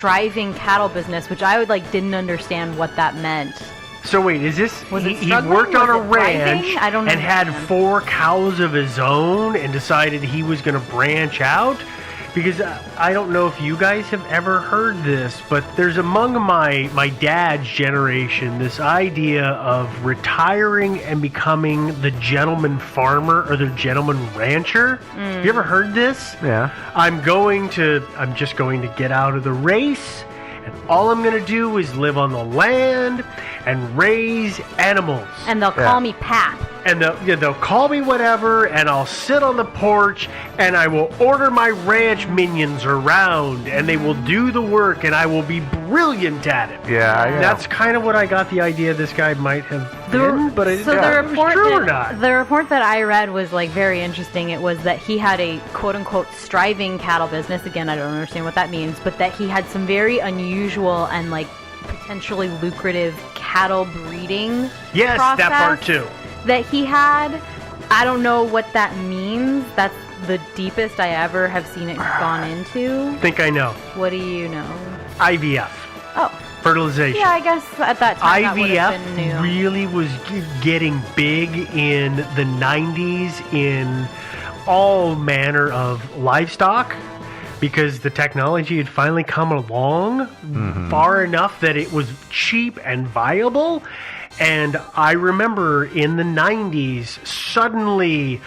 driving cattle business, which I didn't understand what that meant. So wait, is this he worked on a ranch and had 4 cows of his own and decided he was going to branch out? Because I don't know if you guys have ever heard this, but there's among my dad's generation this idea of retiring and becoming the gentleman farmer or the gentleman rancher. Have you ever heard this? Yeah. I'm just going to get out of the race, and all I'm going to do is live on the land and raise animals. And they'll call me Pap. And they'll call me whatever, and I'll sit on the porch, and I will order my ranch minions around, and they will do the work, and I will be brilliant at it. Yeah. That's kind of what I got the idea this guy might have been, but it was true or not. The report that I read was very interesting. It was that he had a quote-unquote striving cattle business. Again, I don't understand what that means, but that he had some very unusual and potentially lucrative cattle breeding process that part too. That he had. I don't know what that means. That's the deepest I ever have seen it gone into. I think I know. What do you know? IVF. Oh. Fertilization. Yeah, I guess at that time that would have been new. IVF really was getting big in the 90s in all manner of livestock, because the technology had finally come along far enough that it was cheap and viable. And I remember in the 90s, suddenly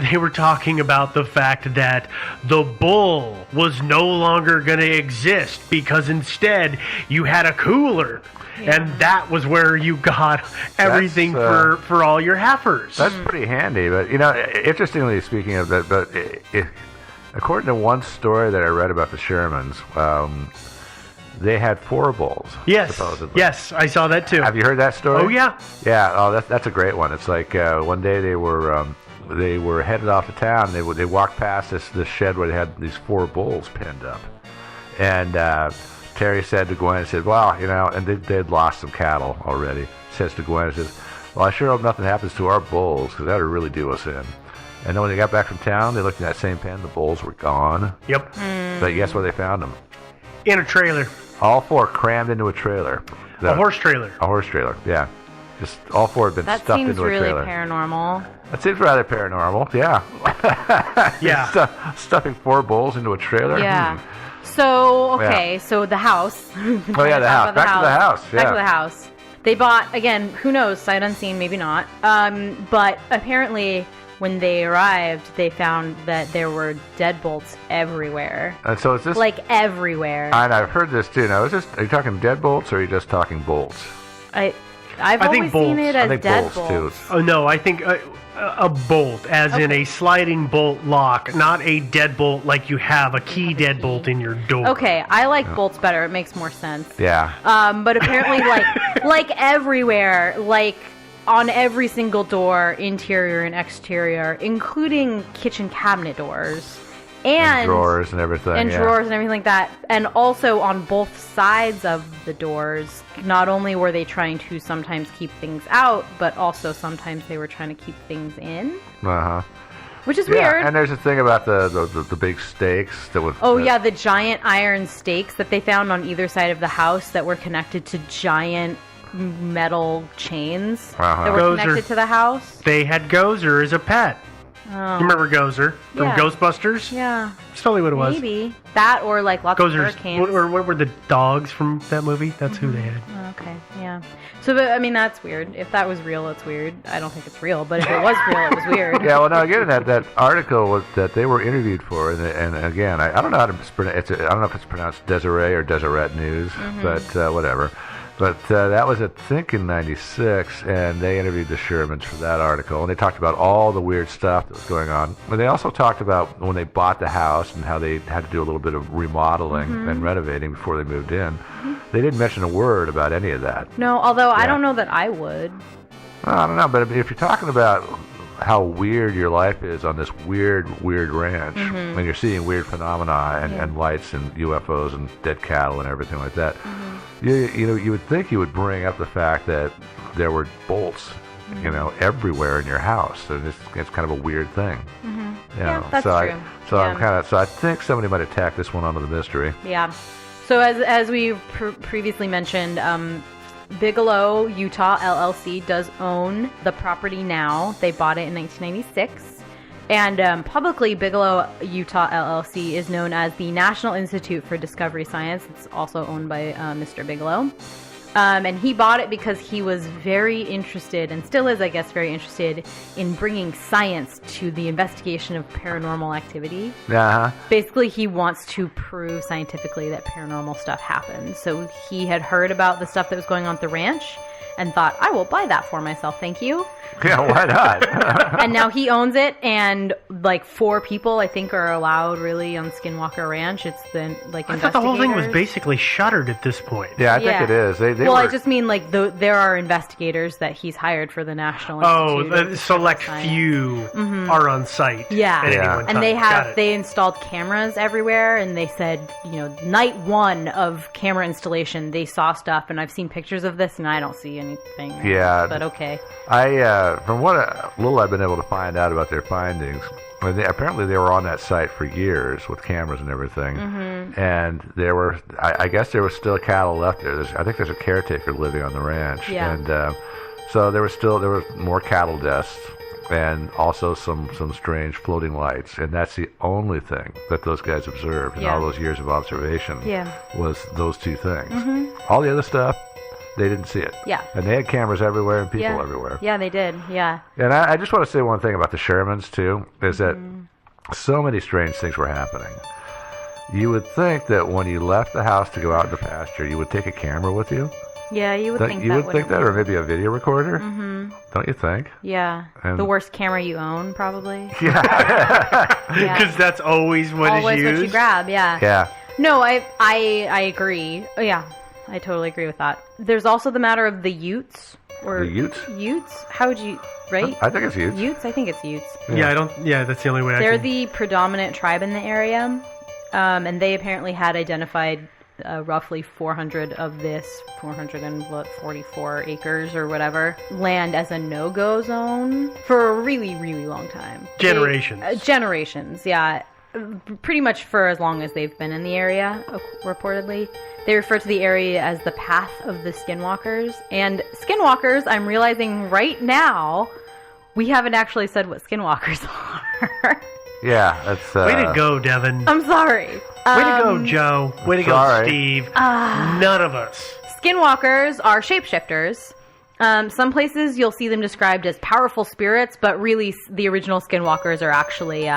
they were talking about the fact that the bull was no longer going to exist, because instead you had a cooler. Yeah. And that was where you got everything for all your heifers. That's pretty handy. But, interestingly speaking of that, but according to one story that I read about the Shermans, they had 4 bulls. Yes, supposedly. Yes, I saw that too. Have you heard that story? Oh yeah. Yeah. Oh, that's a great one. It's like one day they were headed off to town. They walked past this shed where they had these 4 bulls pinned up, and Terry said to Gwen, he said, "Well, and they'd lost some cattle already." He says to Gwen, he says, "Well, I sure hope nothing happens to our bulls, because that would really do us in." And then when they got back from town, they looked in that same pen. The bulls were gone. Yep. But guess where they found them? In a trailer. All 4 crammed into a trailer. A horse trailer. A horse trailer, yeah. Just all 4 had been stuffed into a trailer. That seems really paranormal. That seems rather paranormal, yeah. Yeah. Stuffing 4 bulls into a trailer? Yeah. So, okay, so the house. Oh, yeah, the house. Back to the house. Yeah. Back to the house. They bought, again, who knows, sight unseen, maybe not. But apparently, when they arrived, they found that there were deadbolts everywhere. And so is this... everywhere. And I've heard this, too. Now, are you talking deadbolts, or are you just talking bolts? I've always seen it as deadbolts. Oh, no, I think a bolt, as in a sliding bolt lock, not a deadbolt like you have a key deadbolt in your door. Okay, I like bolts better. It makes more sense. Yeah. But apparently, everywhere, on every single door, interior and exterior, including kitchen cabinet doors. And drawers and everything. And drawers and everything like that. And also on both sides of the doors, not only were they trying to sometimes keep things out, but also sometimes they were trying to keep things in. Uh-huh. Which is weird. And there's a thing about the big stakes that was... Oh, yeah, the giant iron stakes that they found on either side of the house that were connected to giant metal chains that were connected to the house. They had Gozer as a pet. Oh. You remember Gozer from Ghostbusters? Yeah. That's totally what it was. Maybe. That or lots of hurricanes. What were the dogs from that movie? That's who they had. Oh, okay, yeah. So, that's weird. If that was real, it's weird. I don't think it's real, but if it was real, it was weird. Yeah, well, now again, that article that they were interviewed for, and again, I don't know how to pronounce it. I don't know if it's pronounced Deseret or Deseret News, but whatever. But that was, I think, in '96, and they interviewed the Shermans for that article, and they talked about all the weird stuff that was going on. But they also talked about when they bought the house and how they had to do a little bit of remodeling and renovating before they moved in. They didn't mention a word about any of that. No, although I don't know that I would. I don't know, but if you're talking about how weird your life is on this weird ranch, and you're seeing weird phenomena and lights and UFOs and dead cattle and everything like that, you would think you would bring up the fact that there were bolts, everywhere in your house. So it's kind of a weird thing. Yeah, that's true. So I think somebody might have tacked this one onto the mystery. Yeah. So as we previously mentioned, Bigelow Utah LLC does own the property now. They bought it in 1996. And publicly, Bigelow Utah LLC is known as the National Institute for Discovery Science. It's also owned by Mr. Bigelow. And he bought it because he was very interested, and still is, I guess, very interested in bringing science to the investigation of paranormal activity. Uh-huh. Basically, he wants to prove scientifically that paranormal stuff happens. So he had heard about the stuff that was going on at the ranch and thought, I will buy that for myself, thank you. Yeah, why not? And now he owns it, and like 4 people, I think, are allowed really on Skinwalker Ranch. It's the like I thought the whole thing was investigators. basically shuttered at this point. Yeah, I think it is. They well, were, I just mean like there are investigators that he's hired for the National Oh, Institute of the select Science. few are on site. Yeah. At any Yeah. one time. And they Got it. they installed cameras everywhere, and they said, night 1 of camera installation, they saw stuff, and I've seen pictures of this, and I don't see anything. Yeah. But okay. from what little I've been able to find out about their findings, apparently they were on that site for years with cameras and everything, and there were, I guess there was still cattle left there. I think there's a caretaker living on the ranch, Yeah. and so there was more cattle deaths, and also some strange floating lights, and that's the only thing that those guys observed in Yeah. all those years of observation. Yeah. Was those 2 things. All the other stuff, they didn't see it. Yeah. And they had cameras everywhere and people Yeah. everywhere. Yeah, they did. Yeah. And I just want to say one thing about the Shermans, too, is that so many strange things were happening. You would think that when you left the house to go out in the pasture, you would take a camera with you. Yeah, you would think You that would think that, or maybe a video recorder. Don't you think? Yeah. And- The worst camera you own, probably. Yeah. Yeah. Because that's always what Always is what used. you grab, yeah. Yeah. No, I agree. Oh, yeah, I totally agree with that. There's also the matter of the Utes. Or The Utes? Utes? How would you... Right? I think it's huge. Utes? I think it's Utes. Yeah, I don't. Yeah, that's the only way. They're I can. the predominant tribe in the area, and they apparently had identified roughly 400 of this 444 acres or whatever land as a no-go zone for a really, really long time. Generations. Generations, yeah. Pretty much for as long as they've been in the area, reportedly. They refer to the area as the Path of the Skinwalkers. And Skinwalkers, I'm realizing right now, we haven't actually said what Skinwalkers are. Yeah, that's. Way to go, Devin. I'm sorry. Way to go, Joe. Way to go, sorry. Steve. None of us. Skinwalkers are shapeshifters. Some places you'll see them described as powerful spirits, but really the original Skinwalkers are actually...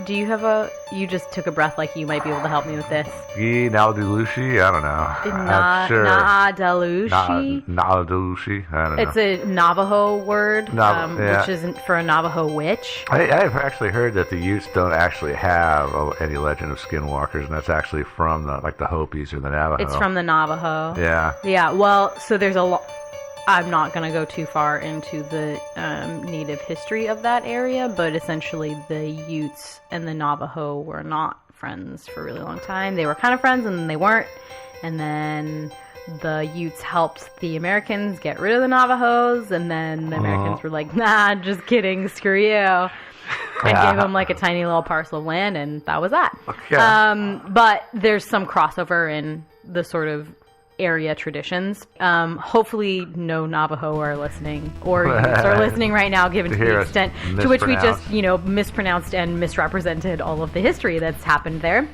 do you have a... You just took a breath like you might be able to help me with this. Naldalushi? I don't know. I'm sure. Naadalushi? Naldalushi? I don't know. It's a Navajo word, yeah. which isn't for a Navajo witch. I've actually heard that the Utes don't actually have any legend of skinwalkers, and that's actually from the Hopis or the Navajo. It's from the Navajo. Yeah. Yeah, well, so there's a lot... I'm not going to go too far into the native history of that area, but essentially the Utes and the Navajo were not friends for a really long time. They were kind of friends, and then they weren't. And then the Utes helped the Americans get rid of the Navajos, and then the Americans were like, nah, just kidding, screw you. And gave them like a tiny little parcel of land, and that was that. Yeah. But there's some crossover in the sort of area traditions. Hopefully no Navajo are listening, or Utes are listening right now, given to the extent to which we just, mispronounced and misrepresented all of the history that's happened there.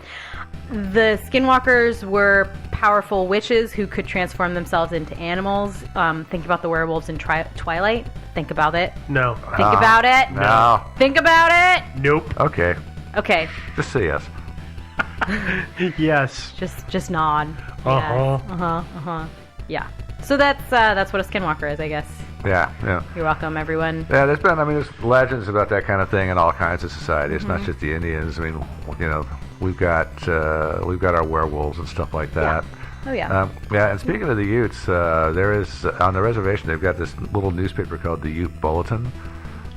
The Skinwalkers were powerful witches who could transform themselves into animals. Think about the werewolves in Twilight. Think about it. No. Think about it. No. Think about it. Nope. Okay. Okay. Just say yes. Yes. Just nod. Uh-huh. Yeah. So that's what a Skinwalker is, I guess. Yeah. Yeah. You're welcome, everyone. Yeah, there's legends about that kind of thing in all kinds of society. It's not just the Indians. I mean, we've got our werewolves and stuff like that. Oh yeah. And speaking of the Utes, there is on the reservation they've got this little newspaper called the Ute Bulletin.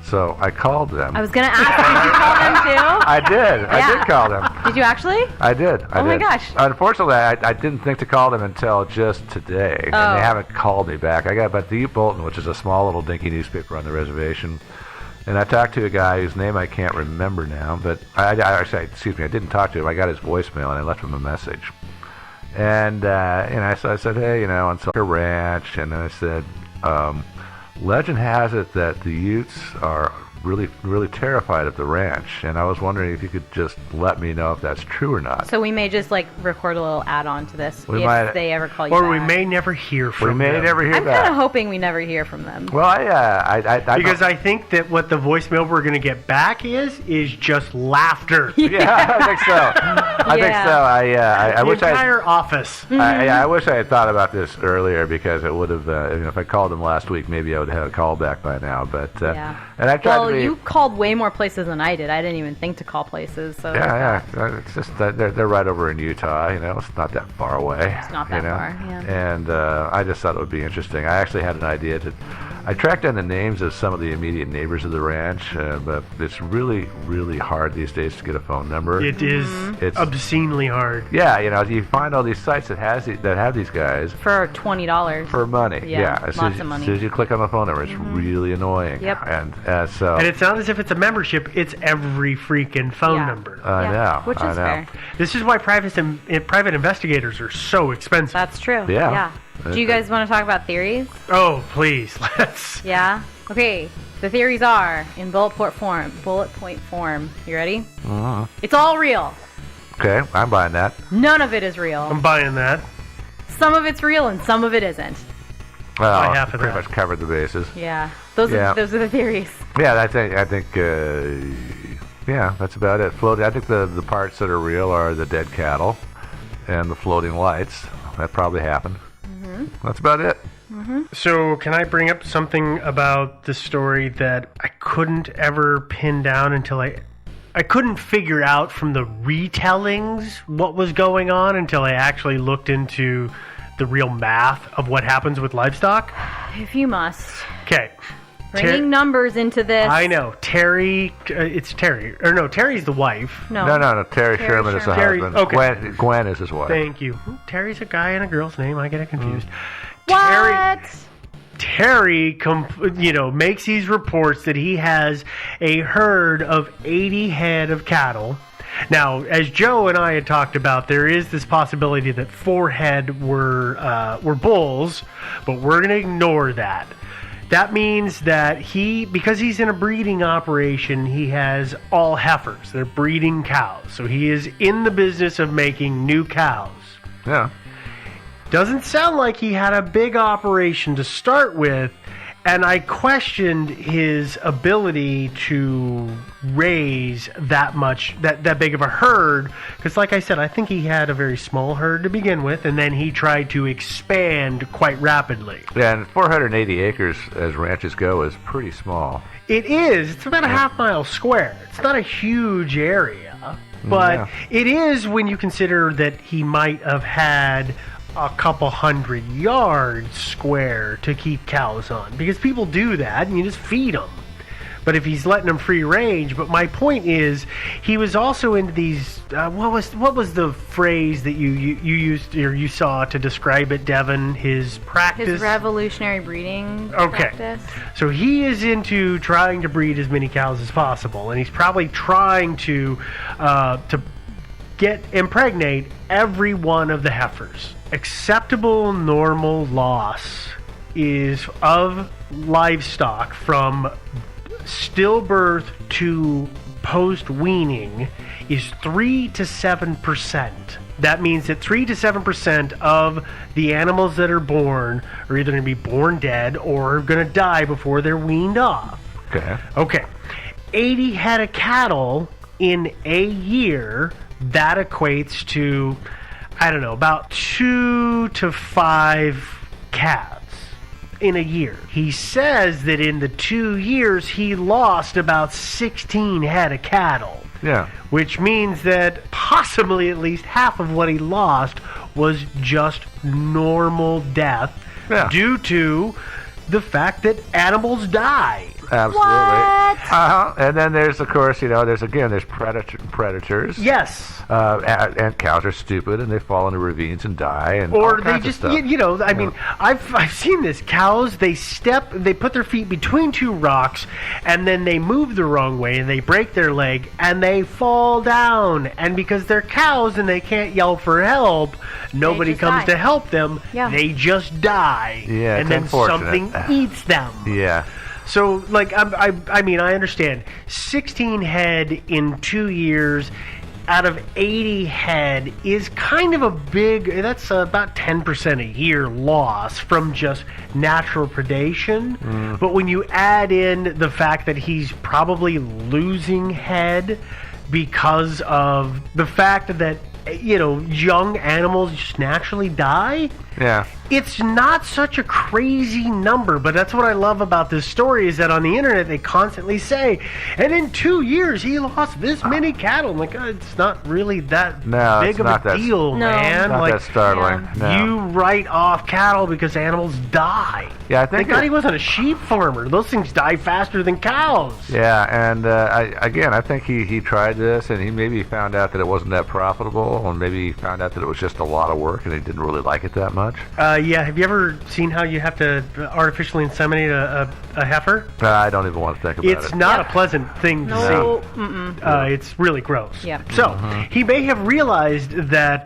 So I called them. I was gonna ask, did you call them too? I did. I did call them. Did you actually? I did. Oh my did. gosh. Unfortunately, I didn't think to call them until just today, and they haven't called me back. But the Ute Bulletin, which is a small little dinky newspaper on the reservation, And I talked to a guy whose name I can't remember now, but excuse me, I didn't talk to him. I got his voicemail and I left him a message. And so I said, hey, on a ranch, and then I said, legend has it that the Utes are really, really terrified of the ranch, and I was wondering if you could just let me know if that's true or not. So we may just record a little add-on to this if they ever call you or back. we may never hear from them. I'm kind of hoping we never hear from them. Well, because I think that what the voicemail we're going to get back is just laughter. Yeah, I think so. I think so. I the wish entire office. I wish I had thought about this earlier, because it would have. If I called them last week, maybe I would have had a call back by now. But and I tried to be. You called way more places than I did. I didn't even think to call places. So yeah. It's just that they're right over in Utah. It's not that far away. It's not that far. Yeah. And I just thought it would be interesting. I actually had an idea I tracked down the names of some of the immediate neighbors of the ranch, but it's really, really hard these days to get a phone number. It is. It's obscenely hard. Yeah, you find all these sites that have these guys for $20 for money. Yeah, as lots of money. As soon as you click on the phone number, it's really annoying. Yep. And it's not as if it's a membership; it's every freaking phone number. I know. Which is fair. This is why private investigators are so expensive. That's true. Yeah. Do you guys want to talk about theories? Oh, please, let's. Yeah? Okay, the theories are in bullet point form. You ready? It's all real. Okay, I'm buying that. None of it is real. I'm buying that. Some of it's real and some of it isn't. Well, half of pretty much covered the bases. Yeah. Those are the theories. Yeah, I think that's about it. I think the parts that are real are the dead cattle and the floating lights. That probably happened. That's about it. So can I bring up something about the story that I couldn't ever pin down until I couldn't figure out from the retellings what was going on until I actually looked into the real math of what happens with livestock? If you must. Okay. Bringing numbers into this. I know. Terry, it's Terry. Or no, Terry's the wife. No. Terry Sherman is the husband. Okay. Gwen is his wife. Thank you. Terry's a guy and a girl's name. I get it confused. What? Terry, makes these reports that he has a herd of 80 head of cattle. Now, as Joe and I had talked about, there is this possibility that 4 head were bulls, but we're going to ignore that. That means that because he's in a breeding operation, he has all heifers. They're breeding cows. So he is in the business of making new cows. Yeah. Doesn't sound like he had a big operation to start with, and I questioned his ability to raise that big of a herd, because like I said, I think he had a very small herd to begin with, and then he tried to expand quite rapidly. Yeah, and 480 acres, as ranches go, is pretty small. It is. It's about a half-mile square. It's not a huge area, but it is when you consider that he might have had a couple 100 yards square to keep cows on, because people do that and you just feed them. But if he's letting them free range, but my point is, he was also into these. What was the phrase that you used or you saw to describe it, Devin? His practice. His revolutionary breeding practice. So he is into trying to breed as many cows as possible, and he's probably trying to impregnate every one of the heifers. Acceptable normal loss is of livestock from stillbirth to post-weaning is 3 to 7%. That means that 3 to 7% of the animals that are born are either going to be born dead or are going to die before they're weaned off. Okay. 80 head of cattle in a year, that equates to, I don't know, about 2 to 5 calves in a year. He says that in the 2 years he lost about 16 head of cattle. Yeah. Which means that possibly at least half of what he lost was just normal death due to the fact that animals die. Absolutely. What? And then there's, of course, there's predators. Yes. And cows are stupid, and they fall into ravines and die, and Or all they kinds just, of stuff. I mean, I've seen this. Cows, they put their feet between two rocks, and then they move the wrong way, and they break their leg, and they fall down. And because they're cows and they can't yell for help, nobody just comes die. to help them. Yeah. They just die. Yeah, and it's then unfortunate. something eats them. Yeah. So, like, I mean, I understand. 16 head in 2 years out of 80 head is kind of a big, that's about 10% a year loss from just natural predation. But when you add in the fact that he's probably losing head because of the fact that, young animals just naturally die, Yeah. it's not such a crazy number. But that's what I love about this story, is that on the internet they constantly say, and in 2 years he lost this many cattle. I'm like, it's not really that No, big it's of not a that- deal, No. man. Not Like, that startling. No. you write off cattle because animals die. Yeah, I Thank think God it- he wasn't a sheep farmer. Those things die faster than cows. Yeah, and I think he tried this, and he maybe found out that it wasn't that profitable, or maybe he found out that it was just a lot of work, and he didn't really like it that much. Yeah, have you ever seen how you have to artificially inseminate a heifer? I don't even want to think about It's it. not Yeah. a pleasant thing to see. No. It's really gross. Yeah. So he may have realized that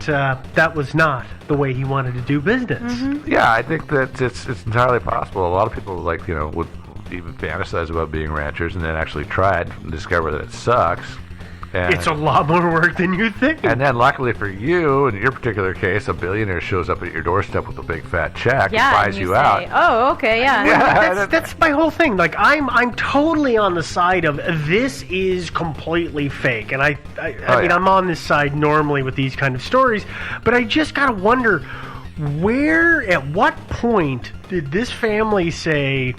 that was not the way he wanted to do business. Yeah, I think that it's entirely possible. A lot of people would even fantasize about being ranchers, and then actually try it and discover that it sucks. And, It's a lot more work than you think. and then, luckily for you, in your particular case, a billionaire shows up at your doorstep with a big fat check Yeah, and and buys you say, out. Oh, okay, yeah. Yeah. That's my whole thing. Like, I'm totally on the side of this is completely fake, and I mean, yeah. I'm on this side normally with these kind of stories, but I just gotta wonder, at what point did this family say,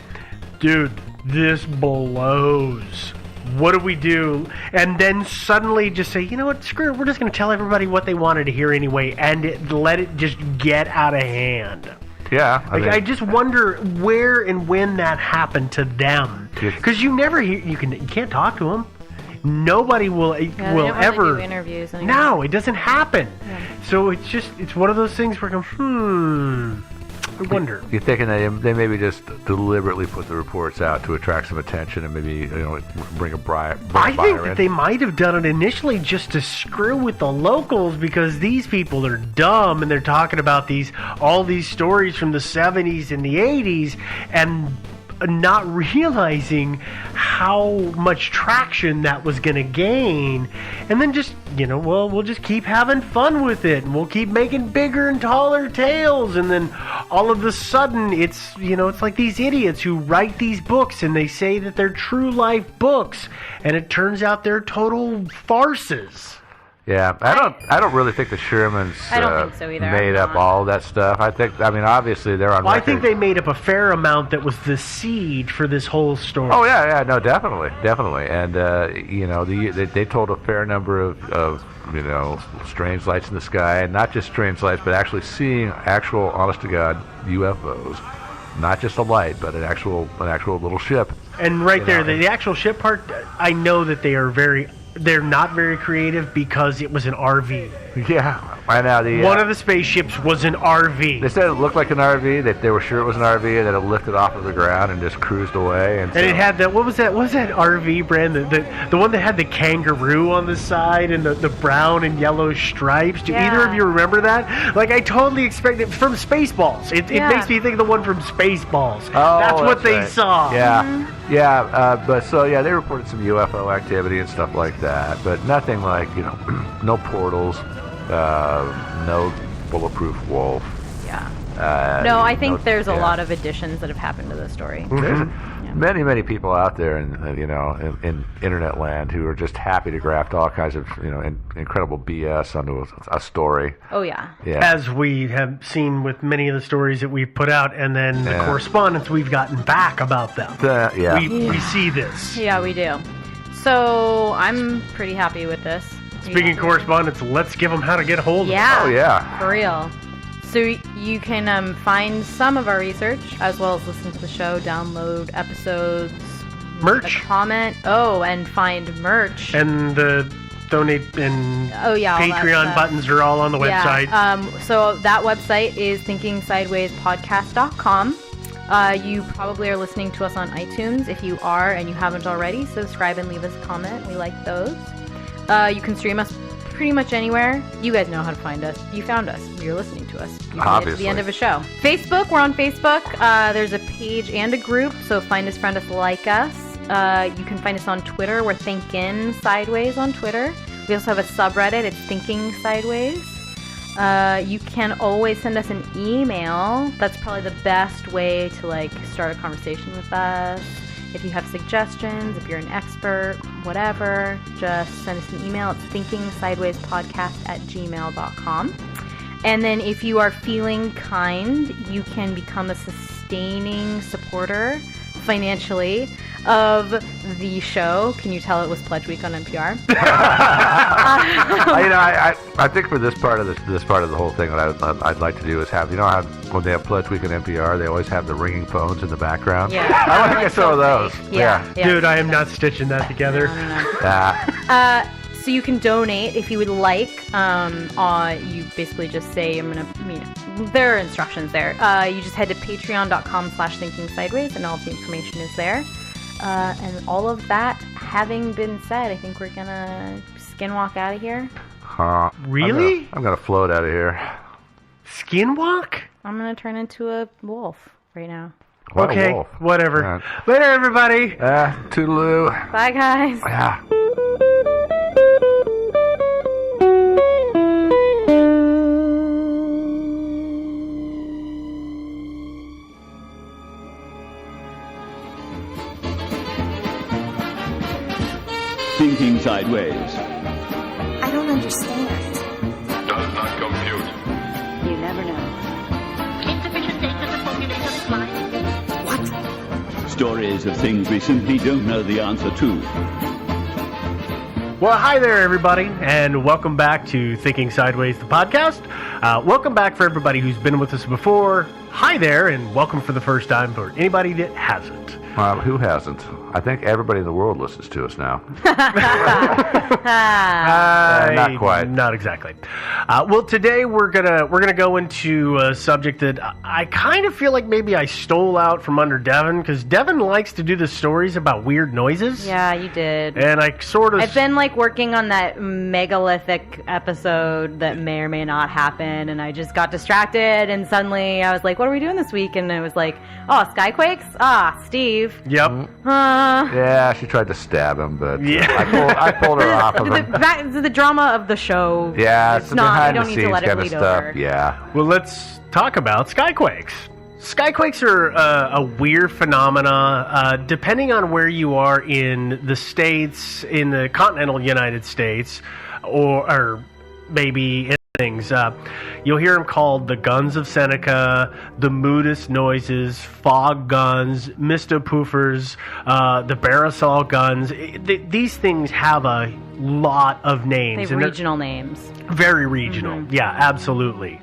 dude, this blows? What do we do? And then suddenly just say, you know what, screw it, we're just going to tell everybody what they wanted to hear anyway, and let it just get out of hand. Yeah, I just wonder where and when that happened to them, Yes. because you never hear, you can't talk to them. Nobody will Yeah, they will don't really ever do interviews anymore. No, it doesn't happen. So it's one of those things where I go, I wonder. You're thinking that they maybe just deliberately put the reports out to attract some attention and maybe bring a buyer I think in. that they might have done it initially just to screw with the locals, because these people are dumb and they're talking about all these stories from the 70s and the 80s and not realizing how much traction that was going to gain, and then just we'll just keep having fun with it, and we'll keep making bigger and taller tales, and then all of a sudden it's like these idiots who write these books and they say that they're true life books, and it turns out they're total farces. Yeah, I don't really think the Shermans I don't think so either. made I'm up not. all that stuff. I mean, obviously they're on Well, I record. think they made up a fair amount that was the seed for this whole story. Oh yeah, no, definitely, and they told a fair number of strange lights in the sky, and not just strange lights, but actually seeing actual, honest to God, UFOs, not just a light, but an actual little ship. And right there, know, the actual ship part, I know that they're not very creative because it was an RV. Yeah, I know. One of the spaceships was an RV. They said it looked like an RV. That they were sure it was an RV, and that it lifted off of the ground and just cruised away. And It had what was that RV brand? The one that had the kangaroo on the side and the brown and yellow stripes. Do either of you remember that? Like, I totally expected from Spaceballs. It makes me think of the one from Spaceballs. Oh, that's what they right. saw. Yeah, yeah. But they reported some UFO activity and stuff like that, but nothing like no portals, no bulletproof wolf. Yeah. No, I think there's a yeah. lot of additions that have happened to the story. There's many people out there in internet land who are just happy to graft all kinds of incredible BS onto a story. Oh, yeah. Yeah. As we have seen with many of the stories that we've put out, and then the correspondence we've gotten back about them. We see this. Yeah, we do. So I'm pretty happy with this. Speaking of correspondence, let's give them how to get a hold of Yeah. Oh yeah. For real. So you can find some of our research, as well as listen to the show, download episodes, Merch. A comment. Oh, and find merch. And the donate and all that Patreon stuff. buttons are all on the website. So that website is thinkingsidewayspodcast.com. You probably are listening to us on iTunes. If you are and you haven't already, subscribe and leave us a comment. We like those. You can stream us pretty much anywhere. You guys know how to find us. You found us. You're listening to us. You made it to the end of a show. Facebook, we're on Facebook. There's a page and a group, so find us, friend us, like us. You can find us on Twitter. We're Thinking Sideways on Twitter. We also have a subreddit. It's Thinking Sideways. You can always send us an email. That's probably the best way to start a conversation with us. If you have suggestions, if you're an expert, whatever, just send us an email. It's thinkingsidewayspodcast@gmail.com. And then if you are feeling kind, you can become a sustaining supporter financially of the show. Can you tell it was Pledge Week on NPR? I think for this part of the whole thing, what I'd like to do is have, how when they have Pledge Week on NPR, they always have the ringing phones in the background. Yeah, I want to get some of those. Yeah. Dude, I am not stitching that together. No. So you can donate if you would like. You basically just say, there are instructions there. You just head to patreon.com/thinkingsideways and all of the information is there. And all of that having been said, I think we're gonna skinwalk out of here. Really? I'm gonna float out of here. Skinwalk? I'm gonna turn into a wolf right now. What a Okay, wolf. whatever. Right. Later, everybody. Toodaloo. Bye, guys. Yeah. Thinking Sideways. I don't understand. Does not compute. You never know. Insufficient data to formulate a reply. What? Stories of things we simply don't know the answer to. Well, hi there, everybody, and welcome back to Thinking Sideways, the podcast. Welcome back for everybody who's been with us before. Hi there, and welcome for the first time for anybody that hasn't. Who hasn't? I think everybody in the world listens to us now. Not quite. Not exactly. Well, today we're gonna go into a subject that I kind of feel like maybe I stole out from under Devin, because Devin likes to do the stories about weird noises. Yeah, you did. And I sort of... I've been working on that megalithic episode that may or may not happen, and I just got distracted, and suddenly I was like, what are we doing this week? And it was like, oh, Skyquakes? Steve. Yep. Yeah, she tried to stab him, but I pulled her off of him. The drama of the show. Yeah, it's some not. behind You the don't need to scenes let it kind of bleed stuff. over. Yeah. Well, let's talk about Skyquakes. Skyquakes are a weird phenomena. Depending on where you are in the States, in the continental United States, or maybe in things, you'll hear them called the Guns of Seneca, the Moodus noises, fog guns, mistopoofers, the Barisal guns. These things have a lot of names. They have regional names. Very regional. Yeah, absolutely.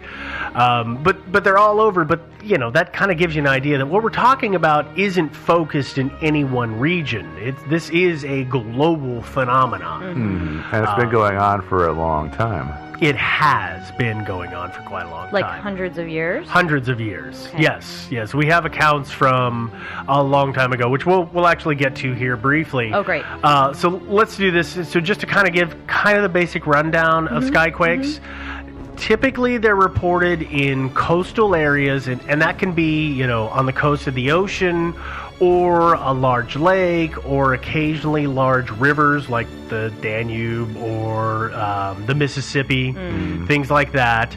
But they're all over. But, that kind of gives you an idea that what we're talking about isn't focused in any one region. This is a global phenomenon. And it's been going on for a long time. It has been going on for quite a long time. Hundreds of years? Hundreds of years. Okay. Yes. We have accounts from a long time ago, which we'll actually get to here briefly. Oh, great. So let's do this. So just to kind of give the basic rundown of Skyquakes. Typically, they're reported in coastal areas, and that can be, on the coast of the ocean, or a large lake, or occasionally large rivers like the Danube or the Mississippi, things like that.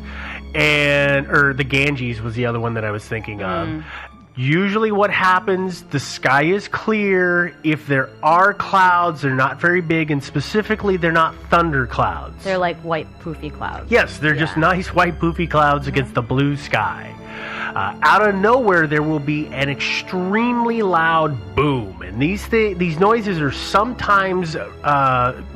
Or the Ganges was the other one that I was thinking of. Usually what happens, the sky is clear. If there are clouds, they're not very big, and specifically, they're not thunder clouds. They're like white poofy clouds. Yes, they're just nice white poofy clouds against the blue sky. Out of nowhere, there will be an extremely loud boom, and these noises are sometimes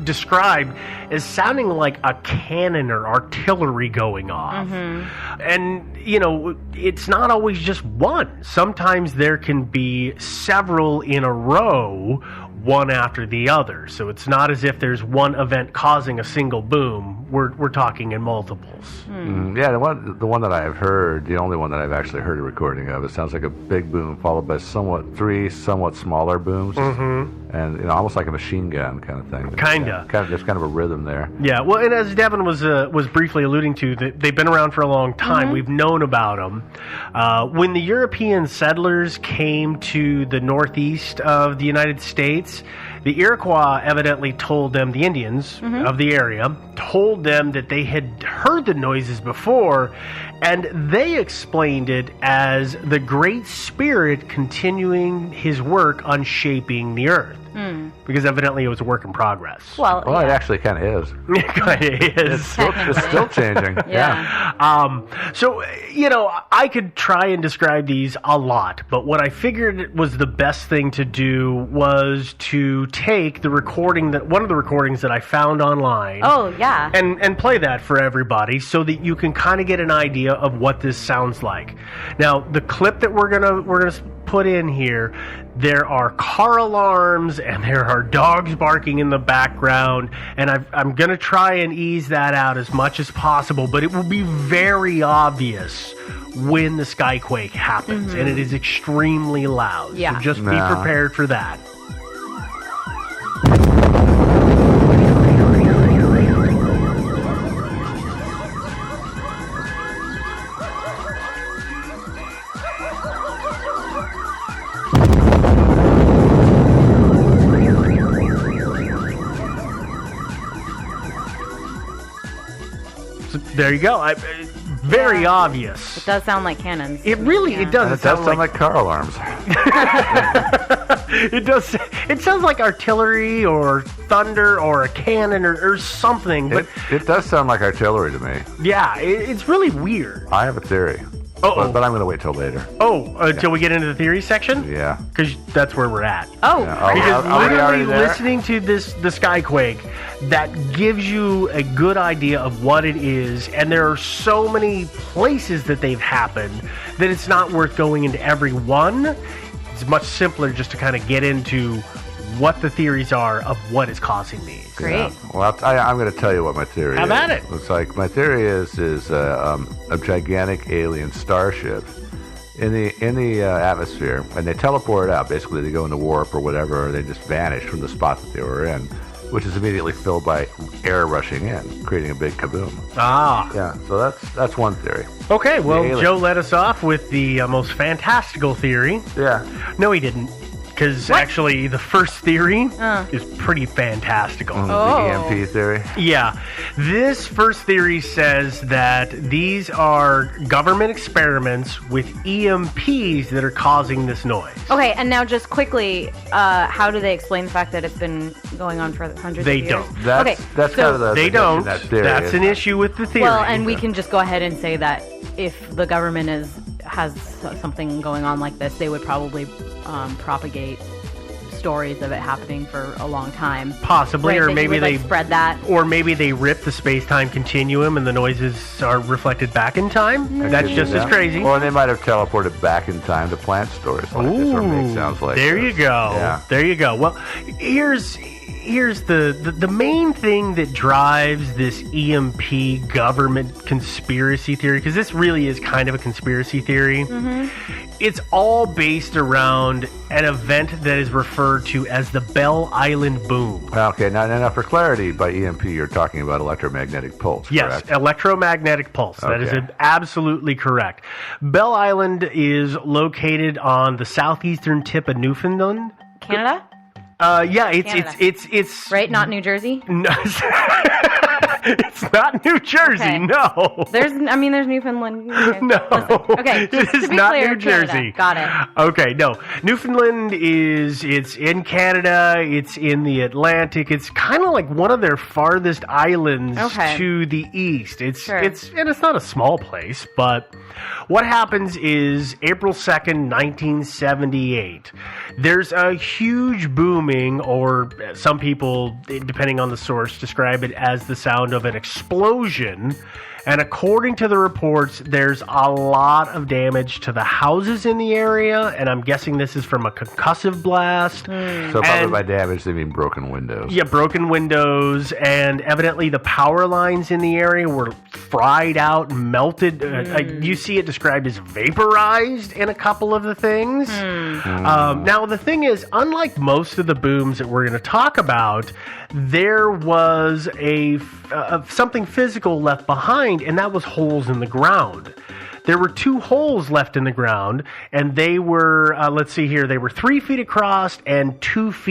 described as sounding like a cannon or artillery going off. And it's not always just one. Sometimes there can be several in a row, one after the other. So it's not as if there's one event causing a single boom. We're talking in multiples. Yeah, the one that I've heard, the only one that I've actually heard a recording of, it sounds like a big boom followed by three somewhat smaller booms, and almost like a machine gun kind of thing. There's kind of a rhythm there. Yeah, well, and as Devin was briefly alluding to, they've been around for a long time. We've known about them. When the European settlers came to the northeast of the United States, the Iroquois evidently told them, the Indians of the area, told them that they had heard the noises before, and they explained it as the Great Spirit continuing his work on shaping the earth. Because evidently it was a work in progress. Well, it actually kind of is. It kind of is. It's still changing. Yeah. So, I could try and describe these a lot, but what I figured was the best thing to do was to take one of the recordings that I found online. Oh, yeah. And play that for everybody so that you can kind of get an idea of what this sounds like. Now, the clip that we're gonna put in here, there are car alarms and there are dogs barking in the background, and I'm going to try and ease that out as much as possible, but it will be very obvious when the skyquake happens, and it is extremely loud. Yeah. So just be prepared for that. There you go. Very obvious. It does sound like cannons. It really it does. It does sound like car alarms. It does. It sounds like artillery or thunder or a cannon or something. But it does sound like artillery to me. Yeah, it's really weird. I have a theory. But I'm going to wait till later. Until we get into the theory section? Yeah. Because that's where we're at. Because literally listening to the skyquake, that gives you a good idea of what it is, and there are so many places that they've happened that it's not worth going into every one. It's much simpler just to kind of get into what the theories are of what is causing these. Great. Yeah. Well, I'm going to tell you what my theory is. Have at it. It's like my theory is a gigantic alien starship in the atmosphere, and they teleport out. Basically, they go into warp or whatever, or they just vanish from the spot that they were in, which is immediately filled by air rushing in, creating a big kaboom. Yeah. So that's one theory. Okay. Well, Joe led us off with the most fantastical theory. Yeah. No, he didn't. Because actually, the first theory is pretty fantastical. The EMP theory? Yeah. This first theory says that these are government experiments with EMPs that are causing this noise. Okay, and now just quickly, how do they explain the fact that it's been going on for hundreds of years? They don't. That's kind of the They don't. that theory, That's an issue with the theory. Well, and we can just go ahead and say that if the government has something going on like this, they would probably propagate stories of it happening for a long time. Possibly, right? or maybe they spread that. Or maybe they rip the space-time continuum and the noises are reflected back in time. That's just as crazy. Or they might have teleported back in time to plant stories like this, or make sounds like there this. you go. Yeah. There you go. Well, here's the main thing that drives this EMP government conspiracy theory, because this really is kind of a conspiracy theory. It's all based around an event that is referred to as the Bell Island boom. Okay, now for clarity, by EMP you're talking about electromagnetic pulse, Yes, correct? electromagnetic pulse. That is absolutely correct. Bell Island is located on the southeastern tip of Newfoundland. Canada? Yeah, Canada. it's Right? Not New Jersey? No, it's not New Jersey. Okay. No. There's Newfoundland. Okay. No. Okay, just it is to be not clear, New Jersey. Canada. Got it. Okay, no. Newfoundland it's in Canada. It's in the Atlantic. It's kind of like one of their farthest islands Okay. to the east. It's Sure. it's not a small place, but what happens is April 2nd, 1978. There's a huge booming, or some people, depending on the source, describe it as the sound of an explosion. And according to the reports, there's a lot of damage to the houses in the area, and I'm guessing this is from a concussive blast. So probably And- by damage, they mean broken windows. Yeah, broken windows, and evidently the power lines in the area were fried out, melted. You see it described as vaporized in a couple of the things. Now, the thing is, unlike most of the booms that we're going to talk about, there was something physical left behind, and that was holes in the ground. There were 2 holes left in the ground, and they were, let's see here, they were 3 feet across and 2 feet